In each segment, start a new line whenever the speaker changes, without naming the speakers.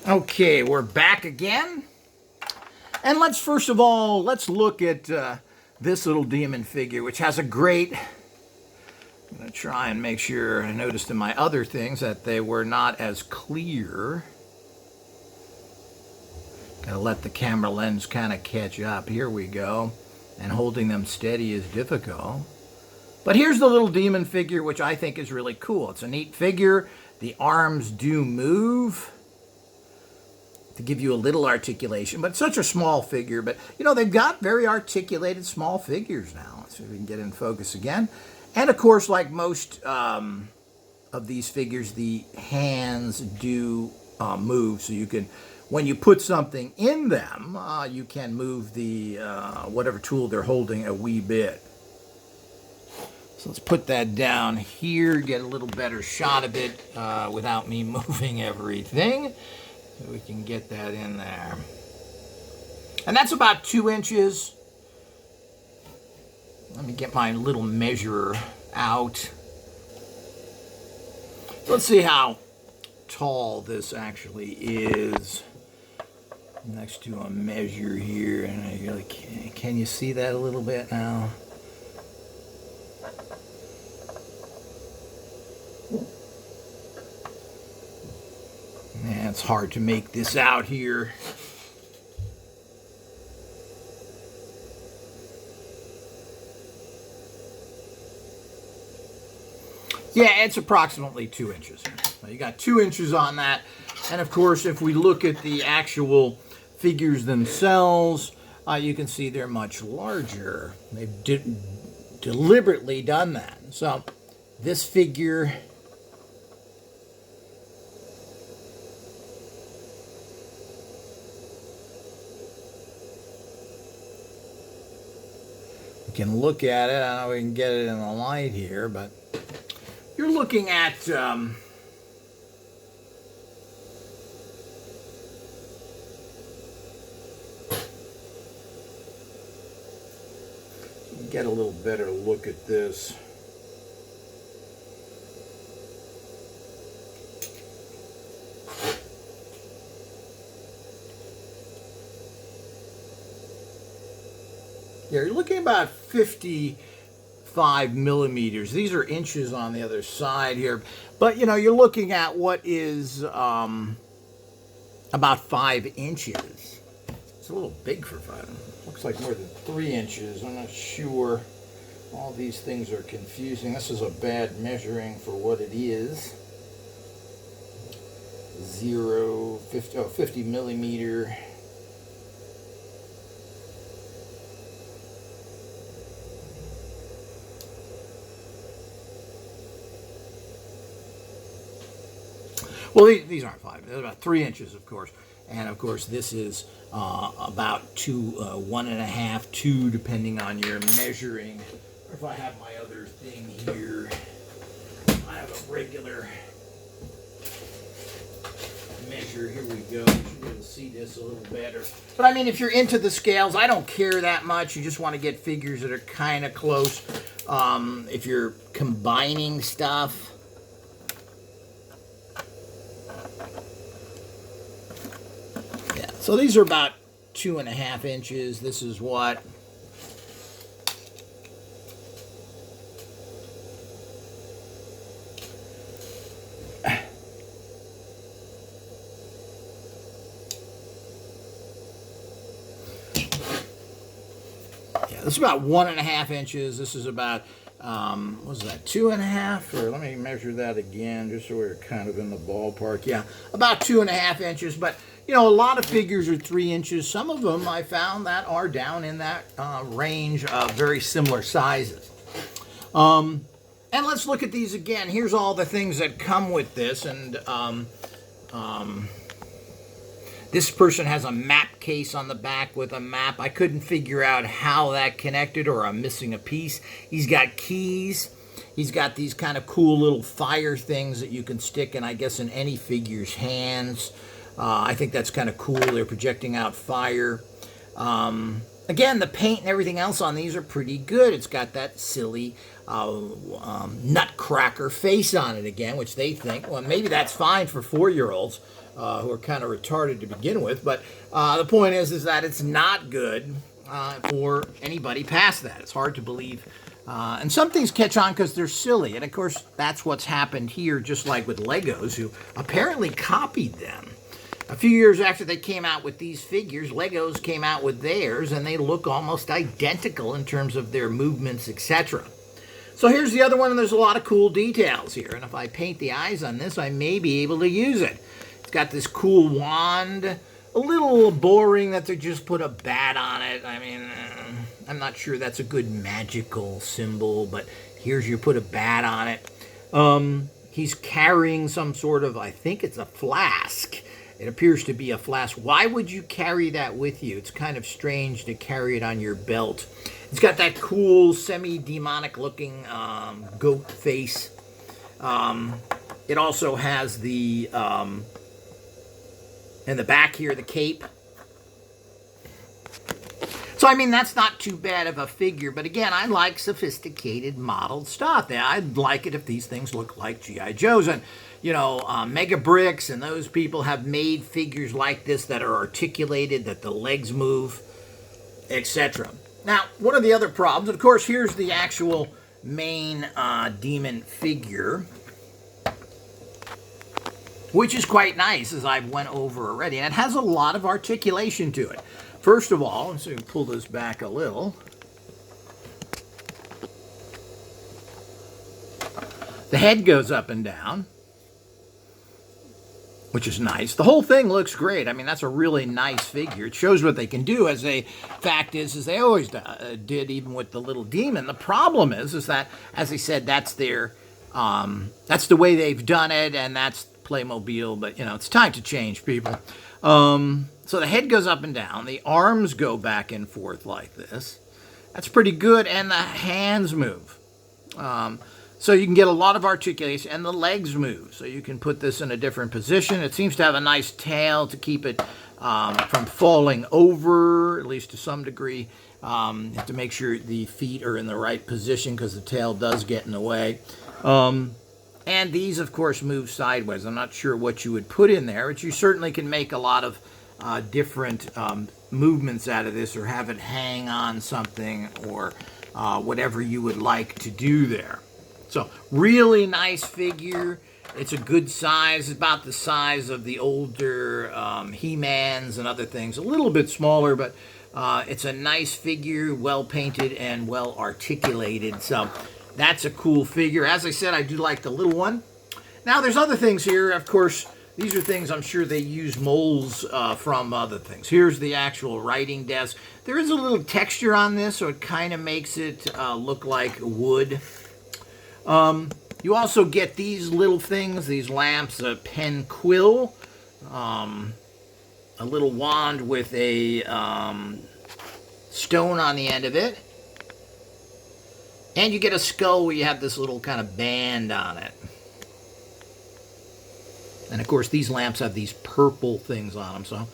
Okay, we're back again. And let's first of all, let's look at this little demon figure, which has a great... I'm going to try and make sure I noticed in my other things that they were not as clear. Gotta let the camera lens kind of catch up. Here we go. And holding them steady is difficult. But here's the little demon figure, which I think is really cool. It's a neat figure. The arms do move to give you a little articulation, but it's such a small figure. But, you know, they've got very articulated small figures now. Let's see if we can get in focus again. And, of course, like most of these figures, the hands do move. So you can, when you put something in them, you can move the whatever tool they're holding a wee bit. So let's put that down here, get a little better shot of it without me moving everything. So we can get that in there. And that's about 2 inches. Let me get my little measurer out. Let's see how tall this actually is. Next to a measure here. And can you see that a little bit now? Yeah, it's hard to make this out here. Yeah, it's approximately 2 inches. So you got 2 inches on that. And of course, if we look at the actual figures themselves, you can see they're much larger. They've deliberately done that. So this figure... can look at it. I don't know if we can get it in the light here, but you're looking at get a little better look at this. You're looking about 55 millimeters. These are inches on the other side here. But, you know, you're looking at what is about 5 inches. It's a little big for 5. Looks like more than 3 inches. I'm not sure. All these things are confusing. This is a bad measuring for what it is. 50 millimeter. Well, these aren't 5. They're about 3 inches, of course. And, of course, this is about 1.5, 2, depending on your measuring. Or if I have my other thing here, I have a regular measure. Here we go. You should be able to see this a little better. But, I mean, if you're into the scales, I don't care that much. You just want to get figures that are kind of close. If you're combining stuff... So these are about 2.5 inches. This is what? Yeah, this is about 1.5 inches. This is about, what was that, 2.5? Or let me measure that again, just so we're kind of in the ballpark. Yeah, about 2.5 inches, but... You know, a lot of figures are 3 inches. Some of them I found that are down in that range of very similar sizes. And let's look at these again. Here's all the things that come with this. And this person has a map case on the back with a map. I couldn't figure out how that connected, or I'm missing a piece. He's got keys. He's got these kind of cool little fire things that you can stick in, I guess, in any figure's hands. I think that's kind of cool. They're projecting out fire. Again, the paint and everything else on these are pretty good. It's got that silly nutcracker face on it again, which they think, well, maybe that's fine for 4-year-olds who are kind of retarded to begin with. But the point is that it's not good for anybody past that. It's hard to believe. And some things catch on because they're silly. And, of course, that's what's happened here, just like with Legos, who apparently copied them. A few years after they came out with these figures, Legos came out with theirs, and they look almost identical in terms of their movements, etc. So here's the other one, and there's a lot of cool details here. And if I paint the eyes on this, I may be able to use it. It's got this cool wand. A little boring that they just put a bat on it. I mean, I'm not sure that's a good magical symbol, but here's you put a bat on it. He's carrying some sort of, I think it's a flask. It appears to be a flask. Why would you carry that with you? It's kind of strange to carry it on your belt. It's got that cool, semi-demonic looking goat face. It also has the, in the back here, the cape. So, I mean, that's not too bad of a figure. But again, I like sophisticated modeled stuff. I'd like it if these things look like G.I. Joes. And, you know, Mega Bricks and those people have made figures like this that are articulated, that the legs move, etc. Now, one of the other problems, of course, here's the actual main demon figure, which is quite nice, as I've went over already. And it has a lot of articulation to it. First of all, let's see if we can pull this back a little. The head goes up and down, which is nice. The whole thing looks great. I mean, that's a really nice figure. It shows what they can do, as a fact is they always did, even with the little demon. The problem is that, as I said, that's their, that's the way they've done it, and that's Playmobil. But, you know, it's time to change, people. So the head goes up and down. The arms go back and forth like this. That's pretty good. And the hands move. So you can get a lot of articulation. And the legs move. So you can put this in a different position. It seems to have a nice tail to keep it from falling over, at least to some degree. You have to make sure the feet are in the right position because the tail does get in the way. And these, of course, move sideways. I'm not sure what you would put in there, but you certainly can make a lot of different movements out of this, or have it hang on something, or whatever you would like to do there. So, really nice figure. It's a good size, about the size of the older He-Mans and other things. A little bit smaller, but it's a nice figure, well painted and well articulated. So, that's a cool figure. As I said, I do like the little one. Now, there's other things here, of course. These are things I'm sure they use molds from other things. Here's the actual writing desk. There is a little texture on this, so it kind of makes it look like wood. You also get these little things, these lamps, a pen quill, a little wand with a stone on the end of it. And you get a skull where you have this little kind of band on it. And, of course, these lamps have these purple things on them. So,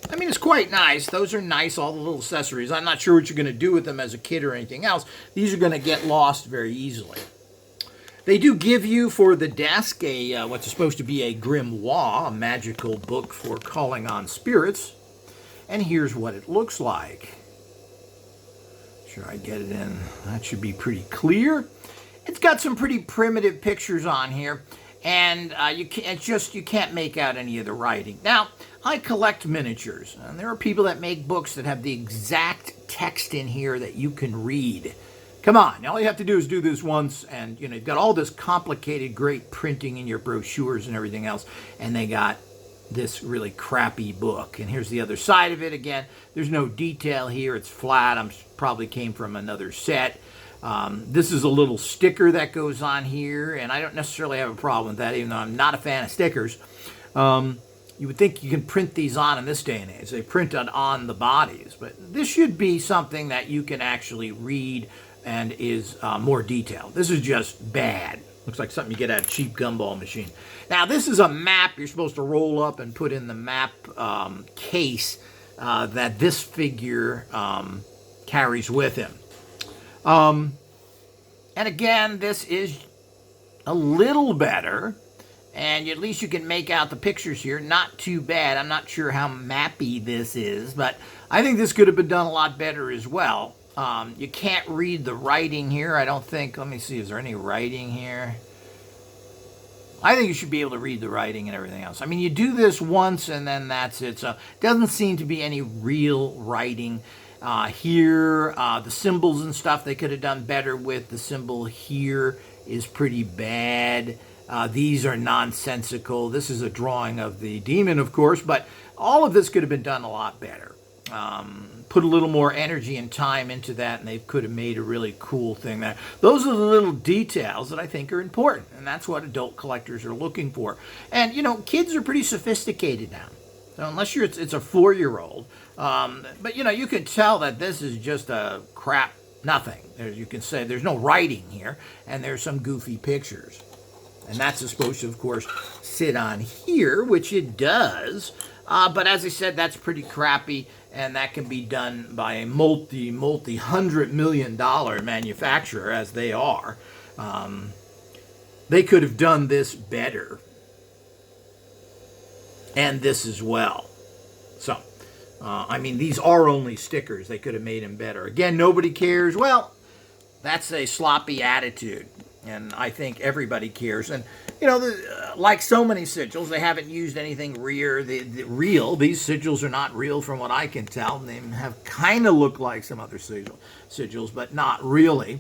I mean, it's quite nice. Those are nice, all the little accessories. I'm not sure what you're going to do with them as a kid or anything else. These are going to get lost very easily. They do give you, for the desk, a what's supposed to be a grimoire, a magical book for calling on spirits. And here's what it looks like. Sure, I get it in. That should be pretty clear. It's got some pretty primitive pictures on here. And you can't make out any of the writing. Now, I collect miniatures, and there are people that make books that have the exact text in here that you can read. Come on, all you have to do is do this once, and you know you've got all this complicated, great printing in your brochures and everything else, and they got this really crappy book. And here's the other side of it. Again, there's no detail here. It's flat. Probably came from another set. This is a little sticker that goes on here, and I don't necessarily have a problem with that, even though I'm not a fan of stickers. You would think you can print these on in this day and age. They print on the bodies, but this should be something that you can actually read and is more detailed. This is just bad. Looks like something you get at a cheap gumball machine. Now, this is a map you're supposed to roll up and put in the map case that this figure carries with him. And again, this is a little better, and at least you can make out the pictures here. Not too bad. I'm not sure how mappy this is, but I think this could have been done a lot better as well. You can't read the writing here, I don't think. Let me see, is there any writing here? I think you should be able to read the writing and everything else. I mean, you do this once and then that's it. So it doesn't seem to be any real writing here. The symbols and stuff they could have done better with. The symbol here is pretty bad. These are nonsensical. This is a drawing of the demon, of course, but all of this could have been done a lot better. Put a little more energy and time into that, and they could have made a really cool thing there. Those are the little details that I think are important, and that's what adult collectors are looking for. And, you know, kids are pretty sophisticated now. So unless it's a 4-year-old. But, you know, you can tell that this is just a crap nothing. You can say there's no writing here, and there's some goofy pictures. And that's supposed to, of course, sit on here, which it does. But as I said, that's pretty crappy, and that can be done by a multi-hundred-million-dollar manufacturer, as they are. They could have done this better. And this as well. So, I mean, these are only stickers. They could have made them better. Again, nobody cares. Well, that's a sloppy attitude. And I think everybody cares. And, you know, like so many sigils, they haven't used anything real. These sigils are not real from what I can tell. They have kind of looked like some other sigils, but not really.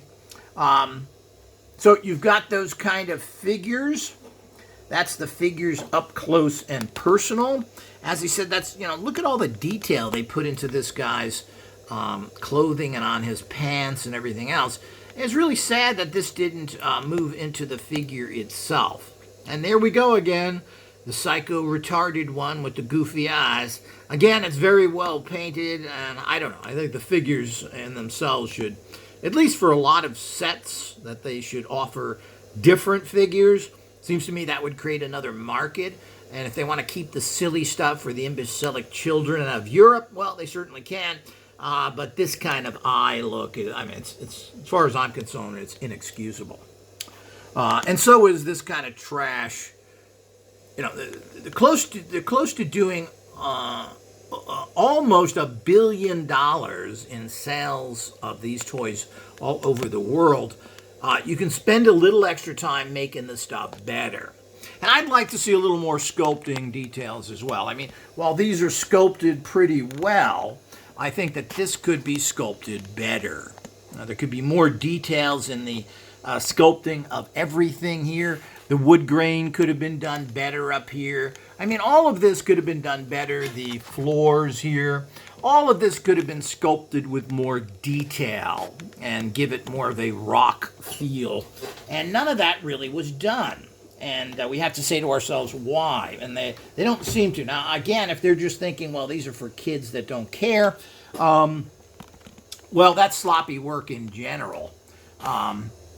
So you've got those kind of figures. That's the figures up close and personal. As he said, that's, you know, look at all the detail they put into this guy's clothing and on his pants and everything else. It's really sad that this didn't move into the figure itself. And there we go again, the psycho retarded one with the goofy eyes. Again, it's very well painted, and I don't know, I think the figures in themselves should, at least for a lot of sets, that they should offer different figures. Seems to me that would create another market. And if they want to keep the silly stuff for the imbecilic children of Europe, well, they certainly can. But this kind of eye look, I mean, it's as far as I'm concerned, it's inexcusable. And so is this kind of trash. You know, they're close to doing almost $1 billion in sales of these toys all over the world. You can spend a little extra time making the stuff better. And I'd like to see a little more sculpting details as well. I mean, while these are sculpted pretty well, I think that this could be sculpted better. There could be more details in the sculpting of everything here. The wood grain could have been done better up here. I mean, all of this could have been done better. The floors here, all of this could have been sculpted with more detail and give it more of a rock feel. And none of that really was done. And we have to say to ourselves, why? And they don't seem to. Now, again, if they're just thinking, well, these are for kids that don't care, well, that's sloppy work in general.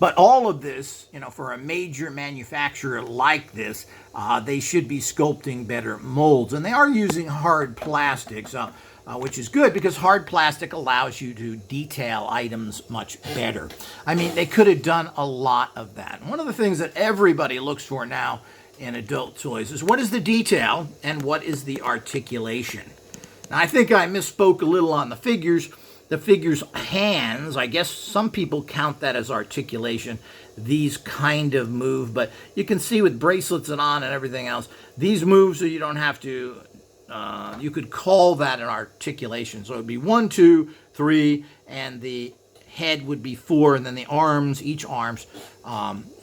But all of this, you know, for a major manufacturer like this, they should be sculpting better molds. And they are using hard plastics, which is good because hard plastic allows you to detail items much better. I mean, they could have done a lot of that. And one of the things that everybody looks for now in adult toys is what is the detail and what is the articulation. Now, I think I misspoke a little on the figures. The figure's hands, I guess some people count that as articulation. These kind of move, but you can see with bracelets and on and everything else, these move so you don't have to, you could call that an articulation. So it would be 1, 2, 3, and the head would be 4, and then the arms, each arms,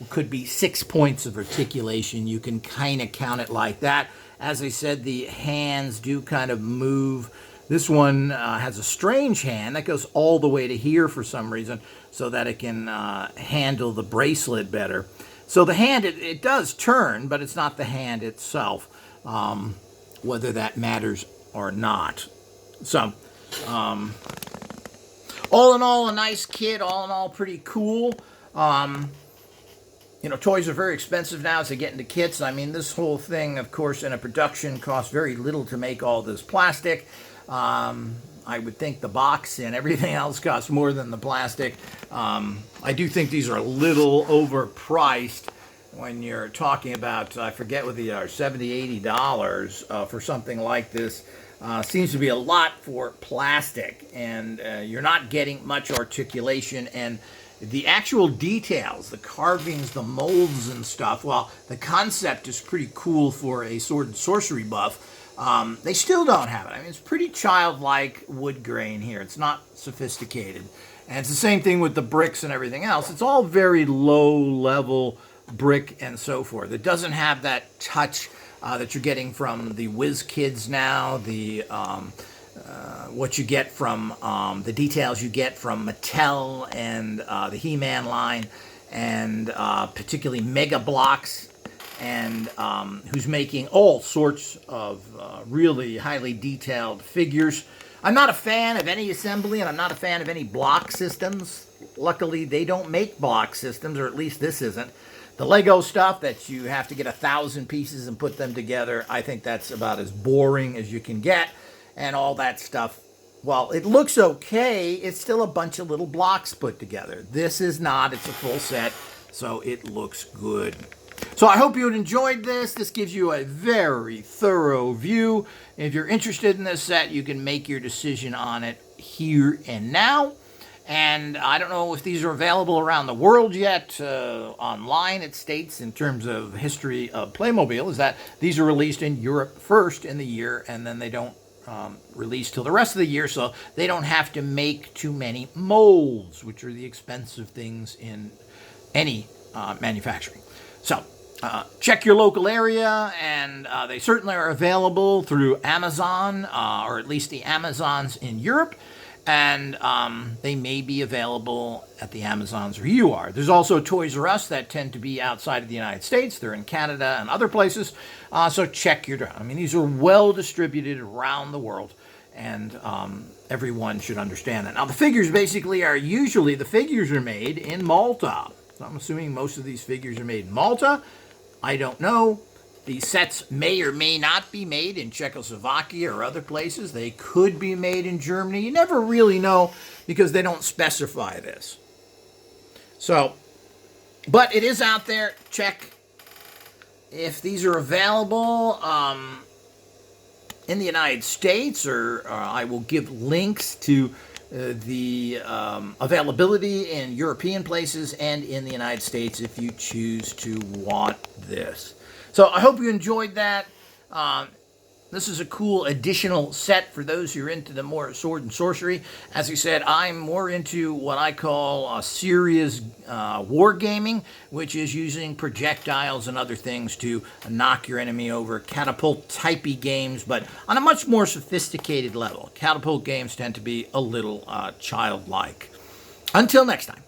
could be 6 points of articulation. You can kind of count it like that. As I said, the hands do kind of move. This one has a strange hand that goes all the way to here for some reason so that it can handle the bracelet better. So the hand, it does turn, but it's not the hand itself, whether that matters or not. So, all in all, a nice kit. All in all, pretty cool. You know, toys are very expensive now as they get into kits. I mean, this whole thing, of course, in a production costs very little to make all this plastic. I would think the box and everything else costs more than the plastic. I do think these are a little overpriced when you're talking about, I forget what they are, $70, $80 for something like this. Seems to be a lot for plastic, and you're not getting much articulation, and the actual details, the carvings, the molds and stuff, well, the concept is pretty cool for a sword and sorcery buff. They still don't have it. I mean, it's pretty childlike wood grain here. It's not sophisticated. And it's the same thing with the bricks and everything else. It's all very low-level brick and so forth. It doesn't have that touch that you're getting from the Whiz Kids now, the what you get from the details you get from Mattel and the He-Man line, and particularly Mega Bloks, and who's making all sorts of really highly detailed figures. I'm not a fan of any assembly, and I'm not a fan of any block systems. Luckily, they don't make block systems, or at least this isn't. The Lego stuff that you have to get 1,000 pieces and put them together, I think that's about as boring as you can get. And all that stuff, while it looks okay, it's still a bunch of little blocks put together. This is not. It's a full set, so it looks good. So I hope you enjoyed this. This gives you a very thorough view. If you're interested in this set, you can make your decision on it here and now. And I don't know if these are available around the world yet. Online, it states, in terms of history of Playmobil, is that these are released in Europe first in the year, and then they don't release till the rest of the year, so they don't have to make too many molds, which are the expensive things in any manufacturing. So check your local area, and they certainly are available through Amazon, or at least the Amazons in Europe. And they may be available at the Amazons where you are. There's also Toys R Us that tend to be outside of the United States. They're in Canada and other places. So check your... I mean, these are well distributed around the world, and everyone should understand that. Now, the figures basically are usually... The figures are made in Malta. So I'm assuming most of these figures are made in Malta. I don't know. These sets may or may not be made in Czechoslovakia or other places. They could be made in Germany. You never really know because they don't specify this. So, but it is out there. Check if these are available in the United States, or I will give links to the availability in European places and in the United States if you choose to want this. So I hope you enjoyed that. This is a cool additional set for those who are into the more sword and sorcery. As I said, I'm more into what I call serious wargaming, which is using projectiles and other things to knock your enemy over. Catapult-typey games, but on a much more sophisticated level. Catapult games tend to be a little childlike. Until next time.